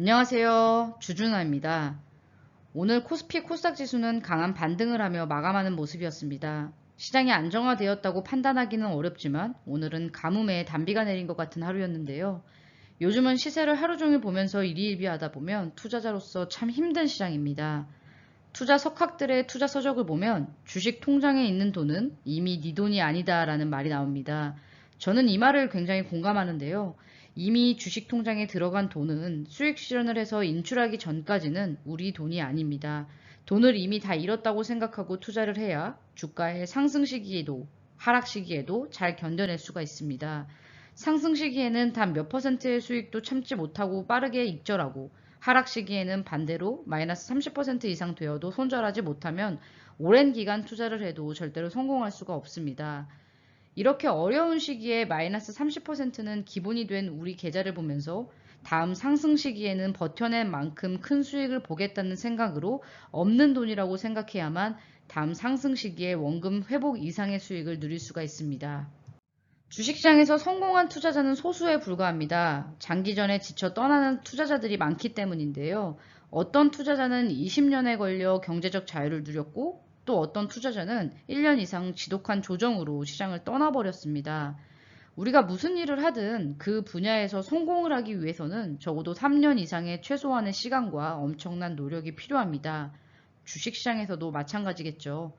안녕하세요. 주준아입니다. 오늘 코스피 코스닥 지수는 강한 반등을 하며 마감하는 모습이었습니다. 시장이 안정화되었다고 판단하기는 어렵지만 오늘은 가뭄에 단비가 내린 것 같은 하루였는데요. 요즘은 시세를 하루 종일 보면서 일희일비하다 보면 투자자로서 참 힘든 시장입니다. 투자 석학들의 투자 서적을 보면 주식 통장에 있는 돈은 이미 네 돈이 아니다라는 말이 나옵니다. 저는 이 말을 굉장히 공감하는데요. 이미 주식 통장에 들어간 돈은 수익 실현을 해서 인출하기 전까지는 우리 돈이 아닙니다. 돈을 이미 다 잃었다고 생각하고 투자를 해야 주가의 상승 시기에도 하락 시기에도 잘 견뎌낼 수가 있습니다. 상승 시기에는 단 몇 퍼센트의 수익도 참지 못하고 빠르게 익절하고 하락 시기에는 반대로 마이너스 30% 이상 되어도 손절하지 못하면 오랜 기간 투자를 해도 절대로 성공할 수가 없습니다. 이렇게 어려운 시기에 마이너스 30%는 기본이 된 우리 계좌를 보면서 다음 상승 시기에는 버텨낸 만큼 큰 수익을 보겠다는 생각으로 없는 돈이라고 생각해야만 다음 상승 시기에 원금 회복 이상의 수익을 누릴 수가 있습니다. 주식시장에서 성공한 투자자는 소수에 불과합니다. 장기전에 지쳐 떠나는 투자자들이 많기 때문인데요. 어떤 투자자는 20년에 걸려 경제적 자유를 누렸고 또 어떤 투자자는 1년 이상 지독한 조정으로 시장을 떠나버렸습니다. 우리가 무슨 일을 하든 그 분야에서 성공을 하기 위해서는 적어도 3년 이상의 최소한의 시간과 엄청난 노력이 필요합니다. 주식시장에서도 마찬가지겠죠.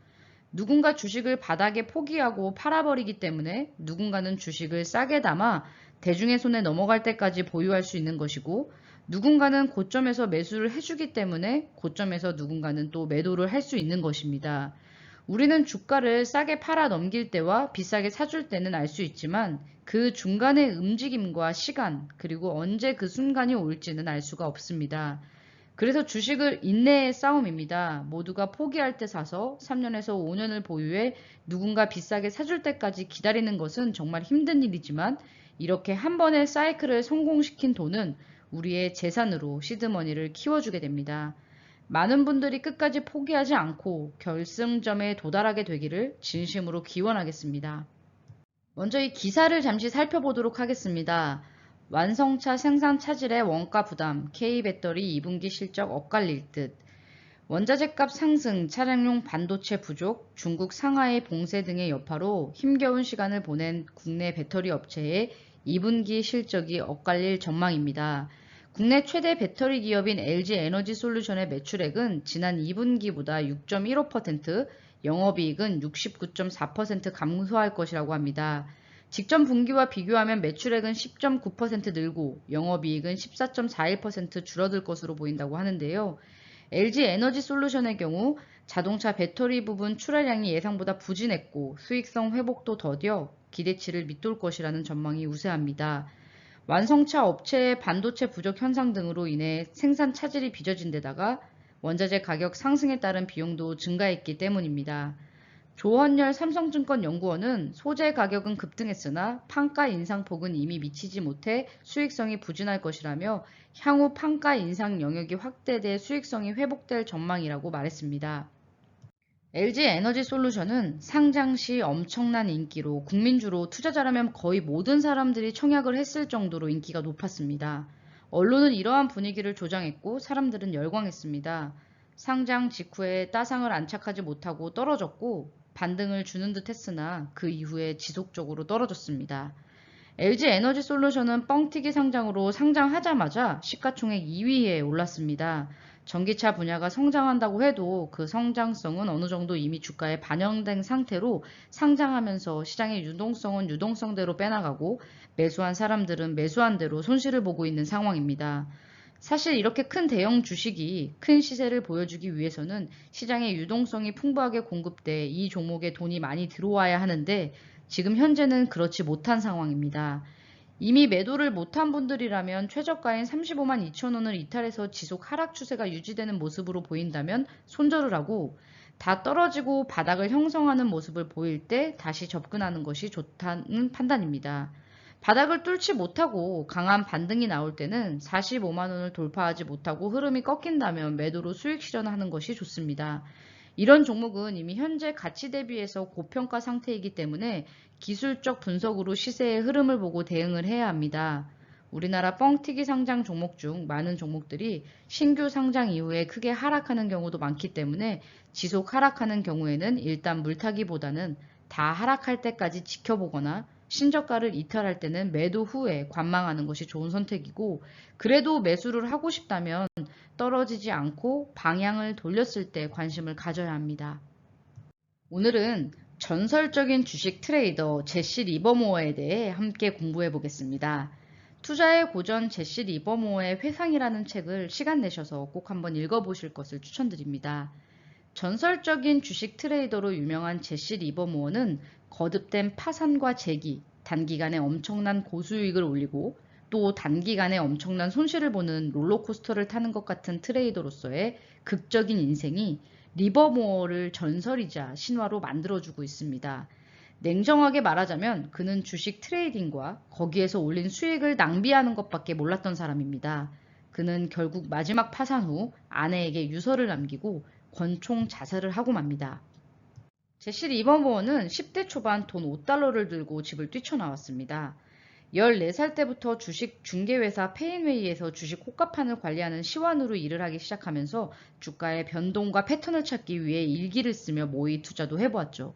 누군가 주식을 바닥에 포기하고 팔아버리기 때문에 누군가는 주식을 싸게 담아 대중의 손에 넘어갈 때까지 보유할 수 있는 것이고 누군가는 고점에서 매수를 해주기 때문에 고점에서 누군가는 또 매도를 할 수 있는 것입니다. 우리는 주가를 싸게 팔아 넘길 때와 비싸게 사줄 때는 알 수 있지만 그 중간의 움직임과 시간 그리고 언제 그 순간이 올지는 알 수가 없습니다. 그래서 주식을 인내의 싸움입니다. 모두가 포기할 때 사서 3년에서 5년을 보유해 누군가 비싸게 사줄 때까지 기다리는 것은 정말 힘든 일이지만 이렇게 한 번의 사이클을 성공시킨 돈은 우리의 재산으로 시드머니를 키워주게 됩니다. 많은 분들이 끝까지 포기하지 않고 결승점에 도달하게 되기를 진심으로 기원하겠습니다. 먼저 이 기사를 잠시 살펴보도록 하겠습니다. 완성차 생산 차질의 원가 부담, K배터리 2분기 실적 엇갈릴 듯, 원자재 값 상승, 차량용 반도체 부족, 중국 상하이 봉쇄 등의 여파로 힘겨운 시간을 보낸 국내 배터리 업체의 2분기 실적이 엇갈릴 전망입니다. 국내 최대 배터리 기업인 LG 에너지 솔루션의 매출액은 지난 2분기보다 6.15%, 영업이익은 69.4% 감소할 것이라고 합니다. 직전 분기와 비교하면 매출액은 10.9% 늘고 영업이익은 14.41% 줄어들 것으로 보인다고 하는데요. LG 에너지 솔루션의 경우 자동차 배터리 부분 출하량이 예상보다 부진했고 수익성 회복도 더뎌 기대치를 밑돌 것이라는 전망이 우세합니다. 완성차 업체의 반도체 부족 현상 등으로 인해 생산 차질이 빚어진 데다가 원자재 가격 상승에 따른 비용도 증가했기 때문입니다. 조원열 삼성증권 연구원은 소재 가격은 급등했으나 판가 인상 폭은 이미 미치지 못해 수익성이 부진할 것이라며 향후 판가 인상 영역이 확대돼 수익성이 회복될 전망이라고 말했습니다. LG 에너지 솔루션은 상장 시 엄청난 인기로 국민주로 투자자라면 거의 모든 사람들이 청약을 했을 정도로 인기가 높았습니다. 언론은 이러한 분위기를 조장했고 사람들은 열광했습니다. 상장 직후에 따상을 안착하지 못하고 떨어졌고 반등을 주는 듯 했으나 그 이후에 지속적으로 떨어졌습니다. LG 에너지 솔루션은 뻥튀기 상장으로 상장하자마자 시가총액 2위에 올랐습니다. 전기차 분야가 성장한다고 해도 그 성장성은 어느 정도 이미 주가에 반영된 상태로 상장하면서 시장의 유동성은 유동성대로 빼나가고 매수한 사람들은 매수한 대로 손실을 보고 있는 상황입니다. 사실 이렇게 큰 대형 주식이 큰 시세를 보여주기 위해서는 시장의 유동성이 풍부하게 공급돼 이 종목에 돈이 많이 들어와야 하는데 지금 현재는 그렇지 못한 상황입니다. 이미 매도를 못한 분들이라면 최저가인 35만 2천 원을 이탈해서 지속 하락 추세가 유지되는 모습으로 보인다면 손절을 하고 다 떨어지고 바닥을 형성하는 모습을 보일 때 다시 접근하는 것이 좋다는 판단입니다. 바닥을 뚫지 못하고 강한 반등이 나올 때는 45만 원을 돌파하지 못하고 흐름이 꺾인다면 매도로 수익 실현하는 것이 좋습니다. 이런 종목은 이미 현재 가치 대비해서 고평가 상태이기 때문에 기술적 분석으로 시세의 흐름을 보고 대응을 해야 합니다. 우리나라 뻥튀기 상장 종목 중 많은 종목들이 신규 상장 이후에 크게 하락하는 경우도 많기 때문에 지속 하락하는 경우에는 일단 물타기보다는 다 하락할 때까지 지켜보거나 신저가를 이탈할 때는 매도 후에 관망하는 것이 좋은 선택이고, 그래도 매수를 하고 싶다면 떨어지지 않고 방향을 돌렸을 때 관심을 가져야 합니다. 오늘은 전설적인 주식 트레이더 제시 리버모어에 대해 함께 공부해 보겠습니다. 투자의 고전 제시 리버모어의 회상이라는 책을 시간 내셔서 꼭 한번 읽어보실 것을 추천드립니다. 전설적인 주식 트레이더로 유명한 제시 리버모어는 거듭된 파산과 재기, 단기간에 엄청난 고수익을 올리고 또 단기간에 엄청난 손실을 보는 롤러코스터를 타는 것 같은 트레이더로서의 극적인 인생이 리버모어를 전설이자 신화로 만들어주고 있습니다. 냉정하게 말하자면 그는 주식 트레이딩과 거기에서 올린 수익을 낭비하는 것밖에 몰랐던 사람입니다. 그는 결국 마지막 파산 후 아내에게 유서를 남기고 권총 자살을 하고 맙니다. 제시 리버모어는 10대 초반 돈 5달러를 들고 집을 뛰쳐나왔습니다. 14살 때부터 주식 중개회사 페인웨이에서 주식 호가판을 관리하는 시완으로 일을 하기 시작하면서 주가의 변동과 패턴을 찾기 위해 일기를 쓰며 모의 투자도 해보았죠.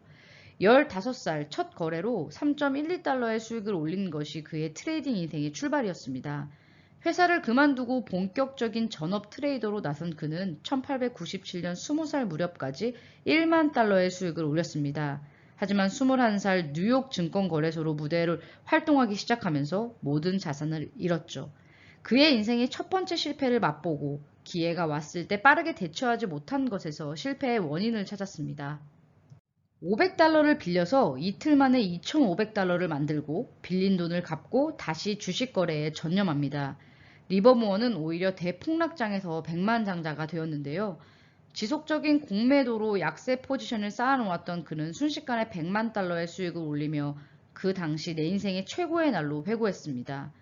15살 첫 거래로 3.12달러의 수익을 올린 것이 그의 트레이딩 인생의 출발이었습니다. 회사를 그만두고 본격적인 전업 트레이더로 나선 그는 1897년 20살 무렵까지 1만 달러의 수익을 올렸습니다. 하지만 21살 뉴욕 증권거래소로 무대를 활동하기 시작하면서 모든 자산을 잃었죠. 그의 인생의 첫 번째 실패를 맛보고 기회가 왔을 때 빠르게 대처하지 못한 것에서 실패의 원인을 찾았습니다. 500달러를 빌려서 이틀 만에 2,500달러를 만들고 빌린 돈을 갚고 다시 주식 거래에 전념합니다. 리버모어는 오히려 대폭락장에서 백만장자가 되었는데요. 지속적인 공매도로 약세 포지션을 쌓아놓았던 그는 순식간에 100만 달러의 수익을 올리며 그 당시 내 인생의 최고의 날로 회고했습니다.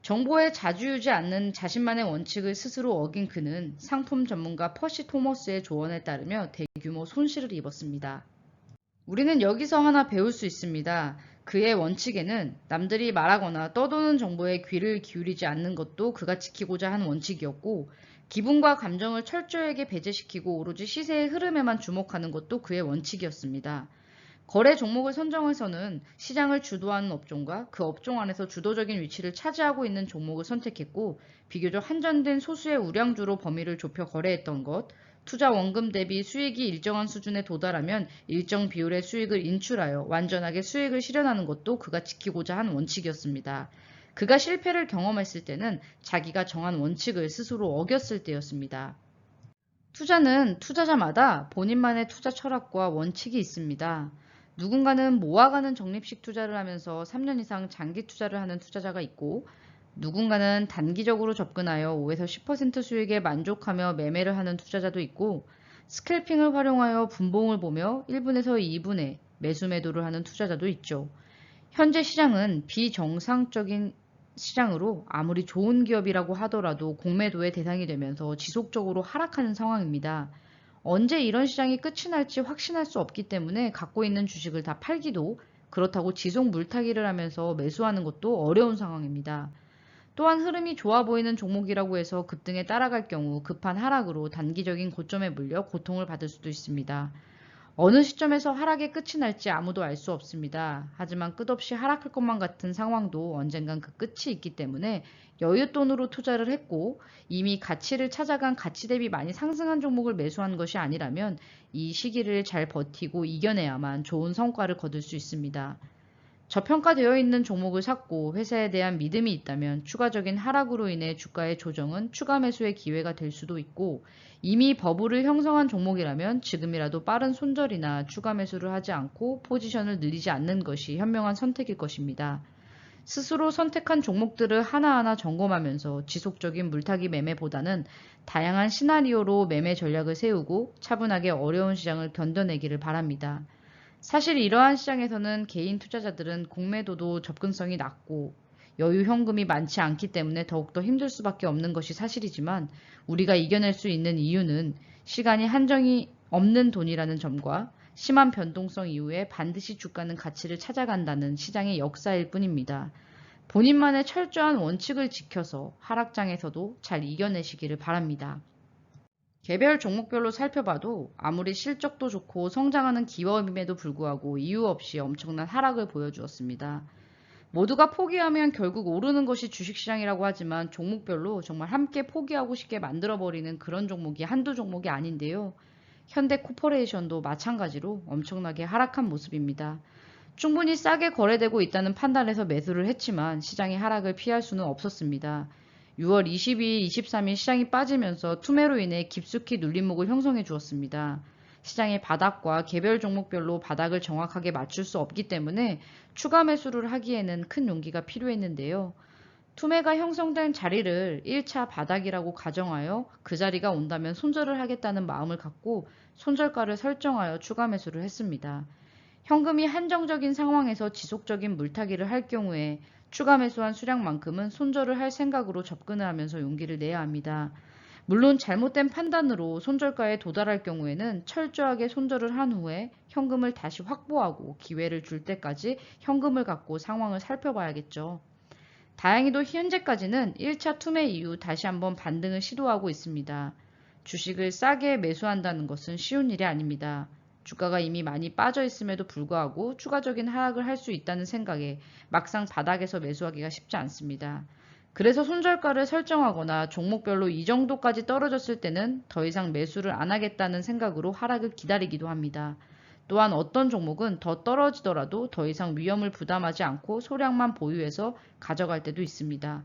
정보에 자주유지 않는 자신만의 원칙을 스스로 어긴 그는 상품 전문가 퍼시 토머스의 조언에 따르며 대규모 손실을 입었습니다. 우리는 여기서 하나 배울 수 있습니다. 그의 원칙에는 남들이 말하거나 떠도는 정보에 귀를 기울이지 않는 것도 그가 지키고자 한 원칙이었고, 기분과 감정을 철저하게 배제시키고 오로지 시세의 흐름에만 주목하는 것도 그의 원칙이었습니다. 거래 종목을 선정해서는 시장을 주도하는 업종과 그 업종 안에서 주도적인 위치를 차지하고 있는 종목을 선택했고, 비교적 한정된 소수의 우량주로 범위를 좁혀 거래했던 것, 투자 원금 대비 수익이 일정한 수준에 도달하면 일정 비율의 수익을 인출하여 완전하게 수익을 실현하는 것도 그가 지키고자 한 원칙이었습니다. 그가 실패를 경험했을 때는 자기가 정한 원칙을 스스로 어겼을 때였습니다. 투자는 투자자마다 본인만의 투자 철학과 원칙이 있습니다. 누군가는 모아가는 적립식 투자를 하면서 3년 이상 장기 투자를 하는 투자자가 있고, 누군가는 단기적으로 접근하여 5에서 10% 수익에 만족하며 매매를 하는 투자자도 있고, 스캘핑을 활용하여 분봉을 보며 1분에서 2분에 매수 매도를 하는 투자자도 있죠. 현재 시장은 비정상적인 시장으로 아무리 좋은 기업이라고 하더라도 공매도의 대상이 되면서 지속적으로 하락하는 상황입니다. 언제 이런 시장이 끝이 날지 확신할 수 없기 때문에 갖고 있는 주식을 다 팔기도, 그렇다고 지속 물타기를 하면서 매수하는 것도 어려운 상황입니다. 또한 흐름이 좋아 보이는 종목이라고 해서 급등에 따라갈 경우 급한 하락으로 단기적인 고점에 물려 고통을 받을 수도 있습니다. 어느 시점에서 하락의 끝이 날지 아무도 알 수 없습니다. 하지만 끝없이 하락할 것만 같은 상황도 언젠간 그 끝이 있기 때문에 여윳돈으로 투자를 했고 이미 가치를 찾아간 가치 대비 많이 상승한 종목을 매수한 것이 아니라면 이 시기를 잘 버티고 이겨내야만 좋은 성과를 거둘 수 있습니다. 저평가되어 있는 종목을 샀고 회사에 대한 믿음이 있다면 추가적인 하락으로 인해 주가의 조정은 추가 매수의 기회가 될 수도 있고, 이미 버블을 형성한 종목이라면 지금이라도 빠른 손절이나 추가 매수를 하지 않고 포지션을 늘리지 않는 것이 현명한 선택일 것입니다. 스스로 선택한 종목들을 하나하나 점검하면서 지속적인 물타기 매매보다는 다양한 시나리오로 매매 전략을 세우고 차분하게 어려운 시장을 견뎌내기를 바랍니다. 사실 이러한 시장에서는 개인 투자자들은 공매도도 접근성이 낮고 여유 현금이 많지 않기 때문에 더욱더 힘들 수밖에 없는 것이 사실이지만, 우리가 이겨낼 수 있는 이유는 시간이 한정이 없는 돈이라는 점과 심한 변동성 이후에 반드시 주가는 가치를 찾아간다는 시장의 역사일 뿐입니다. 본인만의 철저한 원칙을 지켜서 하락장에서도 잘 이겨내시기를 바랍니다. 개별 종목별로 살펴봐도 아무리 실적도 좋고 성장하는 기업임에도 불구하고 이유 없이 엄청난 하락을 보여주었습니다. 모두가 포기하면 결국 오르는 것이 주식시장이라고 하지만 종목별로 정말 함께 포기하고 싶게 만들어버리는 그런 종목이 한두 종목이 아닌데요. 현대코퍼레이션도 마찬가지로 엄청나게 하락한 모습입니다. 충분히 싸게 거래되고 있다는 판단에서 매수를 했지만 시장의 하락을 피할 수는 없었습니다. 6월 22일, 23일 시장이 빠지면서 투매로 인해 깊숙이 눌림목을 형성해 주었습니다. 시장의 바닥과 개별 종목별로 바닥을 정확하게 맞출 수 없기 때문에 추가 매수를 하기에는 큰 용기가 필요했는데요. 투매가 형성된 자리를 1차 바닥이라고 가정하여 그 자리가 온다면 손절을 하겠다는 마음을 갖고 손절가를 설정하여 추가 매수를 했습니다. 현금이 한정적인 상황에서 지속적인 물타기를 할 경우에 추가 매수한 수량만큼은 손절을 할 생각으로 접근을 하면서 용기를 내야 합니다. 물론 잘못된 판단으로 손절가에 도달할 경우에는 철저하게 손절을 한 후에 현금을 다시 확보하고 기회를 줄 때까지 현금을 갖고 상황을 살펴봐야겠죠. 다행히도 현재까지는 1차 투매 이후 다시 한번 반등을 시도하고 있습니다. 주식을 싸게 매수한다는 것은 쉬운 일이 아닙니다. 주가가 이미 많이 빠져 있음에도 불구하고 추가적인 하락을 할 수 있다는 생각에 막상 바닥에서 매수하기가 쉽지 않습니다. 그래서 손절가를 설정하거나 종목별로 이 정도까지 떨어졌을 때는 더 이상 매수를 안 하겠다는 생각으로 하락을 기다리기도 합니다. 또한 어떤 종목은 더 떨어지더라도 더 이상 위험을 부담하지 않고 소량만 보유해서 가져갈 때도 있습니다.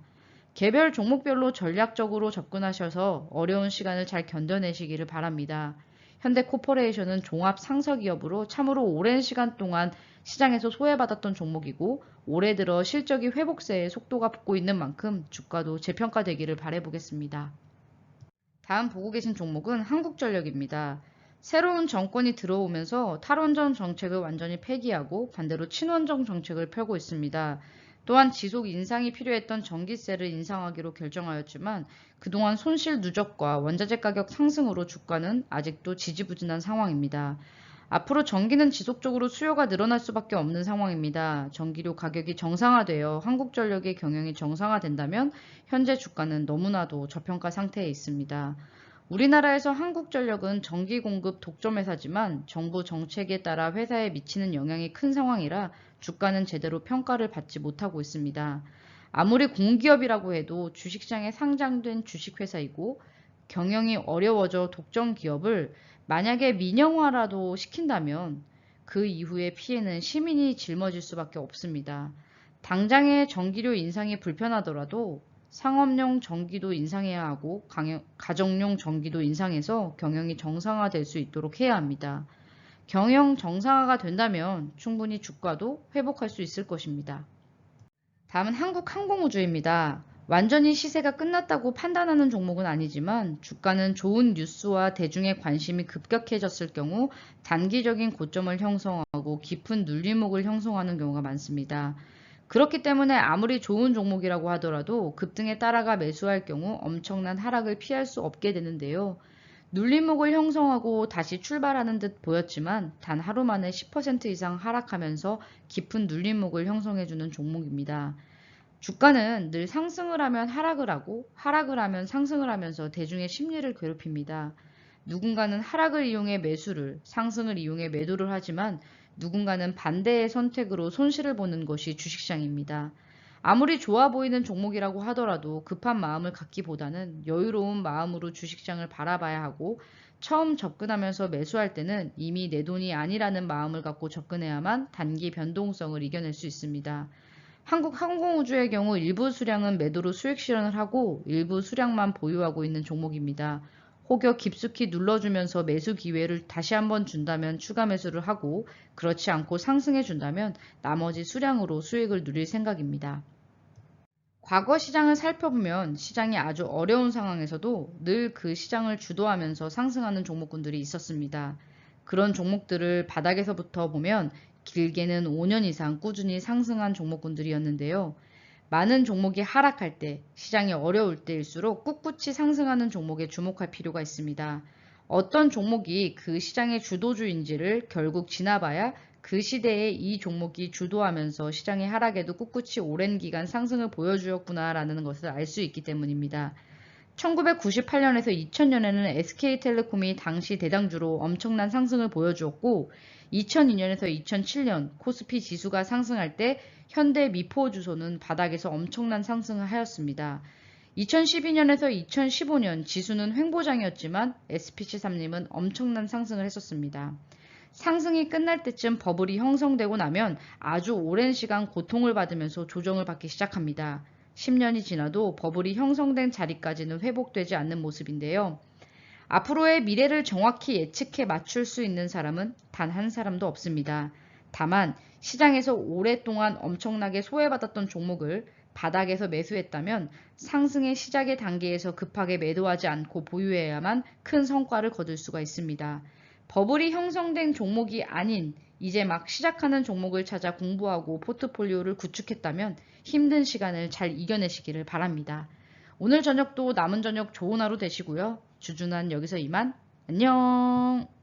개별 종목별로 전략적으로 접근하셔서 어려운 시간을 잘 견뎌내시기를 바랍니다. 현대코퍼레이션은 종합 상서기업으로 참으로 오랜 시간 동안 시장에서 소외받았던 종목이고 올해 들어 실적이 회복세에 속도가 붙고 있는 만큼 주가도 재평가되기를 바라보겠습니다. 다음 보고 계신 종목은 한국전력입니다. 새로운 정권이 들어오면서 탈원전 정책을 완전히 폐기하고 반대로 친원전 정책을 펴고 있습니다. 또한 지속 인상이 필요했던 전기세를 인상하기로 결정하였지만 그동안 손실 누적과 원자재 가격 상승으로 주가는 아직도 지지부진한 상황입니다. 앞으로 전기는 지속적으로 수요가 늘어날 수밖에 없는 상황입니다. 전기료 가격이 정상화되어 한국전력의 경영이 정상화된다면 현재 주가는 너무나도 저평가 상태에 있습니다. 우리나라에서 한국전력은 전기 공급 독점 회사지만 정부 정책에 따라 회사에 미치는 영향이 큰 상황이라 주가는 제대로 평가를 받지 못하고 있습니다. 아무리 공기업이라고 해도 주식시장에 상장된 주식회사이고 경영이 어려워져 독점 기업을 만약에 민영화라도 시킨다면 그 이후의 피해는 시민이 짊어질 수밖에 없습니다. 당장의 전기료 인상이 불편하더라도 상업용 전기도 인상해야 하고 가정용 전기도 인상해서 경영이 정상화될 수 있도록 해야 합니다. 경영 정상화가 된다면 충분히 주가도 회복할 수 있을 것입니다. 다음은 한국항공우주입니다. 완전히 시세가 끝났다고 판단하는 종목은 아니지만 주가는 좋은 뉴스와 대중의 관심이 급격해졌을 경우 단기적인 고점을 형성하고 깊은 눌림목을 형성하는 경우가 많습니다. 그렇기 때문에 아무리 좋은 종목이라고 하더라도 급등에 따라가 매수할 경우 엄청난 하락을 피할 수 없게 되는데요. 눌림목을 형성하고 다시 출발하는 듯 보였지만 단 하루 만에 10% 이상 하락하면서 깊은 눌림목을 형성해주는 종목입니다. 주가는 늘 상승을 하면 하락을 하고 하락을 하면 상승을 하면서 대중의 심리를 괴롭힙니다. 누군가는 하락을 이용해 매수를, 상승을 이용해 매도를 하지만 누군가는 반대의 선택으로 손실을 보는 것이 주식시장입니다. 아무리 좋아 보이는 종목이라고 하더라도 급한 마음을 갖기보다는 여유로운 마음으로 주식시장을 바라봐야 하고 처음 접근하면서 매수할 때는 이미 내 돈이 아니라는 마음을 갖고 접근해야만 단기 변동성을 이겨낼 수 있습니다. 한국항공우주의 경우 일부 수량은 매도로 수익 실현을 하고 일부 수량만 보유하고 있는 종목입니다. 혹여 깊숙이 눌러주면서 매수 기회를 다시 한번 준다면 추가 매수를 하고 그렇지 않고 상승해 준다면 나머지 수량으로 수익을 누릴 생각입니다. 과거 시장을 살펴보면 시장이 아주 어려운 상황에서도 늘 그 시장을 주도하면서 상승하는 종목군들이 있었습니다. 그런 종목들을 바닥에서부터 보면 길게는 5년 이상 꾸준히 상승한 종목군들이었는데요. 많은 종목이 하락할 때, 시장이 어려울 때일수록 꿋꿋이 상승하는 종목에 주목할 필요가 있습니다. 어떤 종목이 그 시장의 주도주인지를 결국 지나봐야 그 시대에 이 종목이 주도하면서 시장의 하락에도 꿋꿋이 오랜 기간 상승을 보여주었구나라는 것을 알 수 있기 때문입니다. 1998년에서 2000년에는 SK텔레콤이 당시 대장주로 엄청난 상승을 보여주었고 2002년에서 2007년 코스피 지수가 상승할 때 현대미포주소는 바닥에서 엄청난 상승을 하였습니다. 2012년에서 2015년 지수는 횡보장이었지만 SPC3님은 엄청난 상승을 했었습니다. 상승이 끝날 때쯤 버블이 형성되고 나면 아주 오랜 시간 고통을 받으면서 조정을 받기 시작합니다. 10년이 지나도 버블이 형성된 자리까지는 회복되지 않는 모습인데요. 앞으로의 미래를 정확히 예측해 맞출 수 있는 사람은 단 한 사람도 없습니다. 다만 시장에서 오랫동안 엄청나게 소외받았던 종목을 바닥에서 매수했다면 상승의 시작의 단계에서 급하게 매도하지 않고 보유해야만 큰 성과를 거둘 수가 있습니다. 버블이 형성된 종목이 아닌 이제 막 시작하는 종목을 찾아 공부하고 포트폴리오를 구축했다면 힘든 시간을 잘 이겨내시기를 바랍니다. 오늘 저녁도 남은 저녁 좋은 하루 되시고요. 주준한 여기서 이만. 안녕.